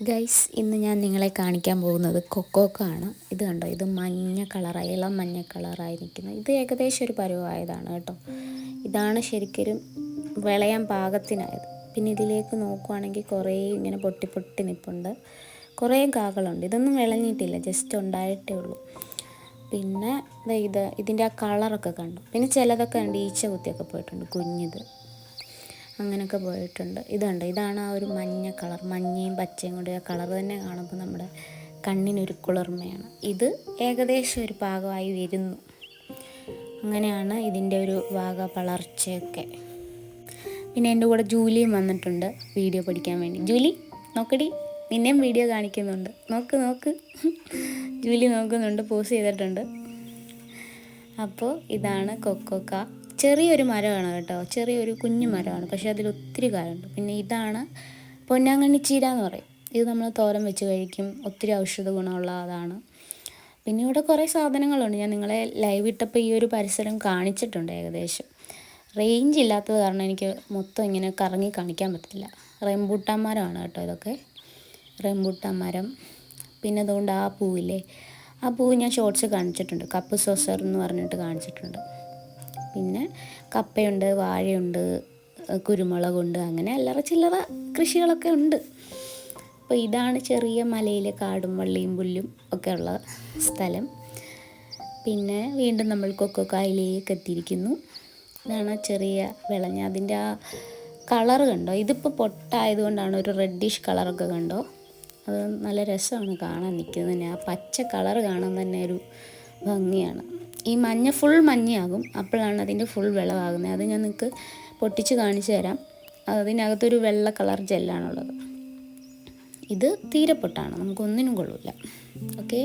Guys, ഇന്ന് ഞാൻ നിങ്ങളെ കാണിക്കാൻ പോകുന്നത് കൊക്കോക്ക ആണ്. ഇത് കണ്ടോ, ഇത് മഞ്ഞ കളറായി, ഇളം മഞ്ഞ കളറായി നിൽക്കുന്നത്. ഇത് ഏകദേശം ഒരു പരുവമായതാണ് കേട്ടോ. ഇതാണ് ശരിക്കും വിളയാൻ പാകത്തിനായത്. പിന്നെ ഇതിലേക്ക് നോക്കുവാണെങ്കിൽ കുറേ ഇങ്ങനെ പൊട്ടി പൊട്ടി നിൽപ്പുണ്ട്, കുറേ കാകളുണ്ട്. ഇതൊന്നും വിളഞ്ഞിട്ടില്ല, ജസ്റ്റ് ഉണ്ടായിട്ടേ ഉള്ളൂ. പിന്നെ ഇതിൻ്റെ ആ കളറൊക്കെ കണ്ടു. പിന്നെ ചിലതൊക്കെ ഉണ്ട് ഈച്ച കുത്തിയൊക്കെ പോയിട്ടുണ്ട്, കുഞ്ഞിത് അങ്ങനെയൊക്കെ പോയിട്ടുണ്ട്. ഇതുണ്ട്, ഇതാണ് ആ ഒരു മഞ്ഞ കളർ, മഞ്ഞയും പച്ചയും കൂടി ആ കളർ തന്നെ കാണുമ്പോൾ നമ്മുടെ കണ്ണിനൊരു കുളിർമയാണ്. ഇത് ഏകദേശം ഒരു പാകമായി വരുന്നു. അങ്ങനെയാണ് ഇതിൻ്റെ ഒരു വളർച്ചയൊക്കെ. പിന്നെ എൻ്റെ കൂടെ ജൂലിയും വന്നിട്ടുണ്ട് വീഡിയോ പഠിക്കാൻ വേണ്ടി. ജൂലി നോക്കടി, നിന്നെയും വീഡിയോ കാണിക്കുന്നുണ്ട്, നോക്ക് നോക്ക്. ജൂലി നോക്കുന്നുണ്ട്, പോസ് ചെയ്തിട്ടുണ്ട്. അപ്പോൾ ഇതാണ് കൊക്കോക്ക. ചെറിയൊരു മരമാണ് കേട്ടോ, ചെറിയൊരു കുഞ്ഞു മരമാണ്, പക്ഷേ അതിൽ ഒത്തിരി കായുണ്ട്. പിന്നെ ഇതാണ് പൊന്നാങ്കണ്ണി ചീര എന്ന് പറയും. ഇത് നമ്മൾ തോരൻ വെച്ച് കഴിക്കും, ഒത്തിരി ഔഷധ ഗുണമുള്ള അതാണ്. പിന്നെ ഇവിടെ കുറേ സാധനങ്ങളുണ്ട്. ഞാൻ നിങ്ങളെ ലൈവ് ഇട്ടപ്പോൾ ഈ ഒരു പരിസരം കാണിച്ചിട്ടുണ്ട് ഏകദേശം. റേഞ്ച് ഇല്ലാത്തത് കാരണം എനിക്ക് മൊത്തം ഇങ്ങനെ കറങ്ങി കാണിക്കാൻ പറ്റില്ല. റംബൂട്ടാൻ മരമാണ് കേട്ടോ ഇതൊക്കെ, റംബൂട്ടാൻ മരം. പിന്നെ അതുകൊണ്ട് ആ പൂവില്ലേ, ആ പൂവ് ഞാൻ ഷോർട്സ് കാണിച്ചിട്ടുണ്ട്, കപ്പ് സോസർ എന്ന് പറഞ്ഞിട്ട് കാണിച്ചിട്ടുണ്ട്. പിന്നെ കപ്പയുണ്ട്, വാഴയുണ്ട്, കുരുമുളകുണ്ട്, അങ്ങനെ അല്ലറ ചില്ലറ കൃഷികളൊക്കെ ഉണ്ട്. അപ്പോൾ ഇതാണ് ചെറിയ മലയിലെ കാടും വള്ളിയും പുല്ലും ഒക്കെ ഉള്ള സ്ഥലം. പിന്നെ വീണ്ടും നമ്മൾ കൊക്കോക്കായിലേക്ക് എത്തിയിരിക്കുന്നു. ഇതാണ് ചെറിയ വിളഞ്ഞ, അതിൻ്റെ ആ കളറ് കണ്ടോ. ഇതിപ്പോൾ പൊട്ടായതുകൊണ്ടാണ് ഒരു റെഡിഷ് കളറൊക്കെ കണ്ടോ. അത് നല്ല രസമാണ് കാണാൻ നിൽക്കുന്നതിന്. ആ പച്ച കളറ് കാണാൻ തന്നെ ഒരു ഭംഗിയാണ്. ഈ മഞ്ഞ ഫുൾ മഞ്ഞയാകും, അപ്പോഴാണ് അതിൻ്റെ ഫുൾ വിളവാകുന്നത്. അത് ഞാൻ നിങ്ങൾക്ക് പൊട്ടിച്ച് കാണിച്ചു തരാം. അതിനകത്തൊരു വെള്ള കളർ ജെല്ലാണുള്ളത്. ഇത് തീരെ പൊട്ടാണ്, നമുക്കൊന്നിനും കൊള്ളില്ല. ഓക്കെ.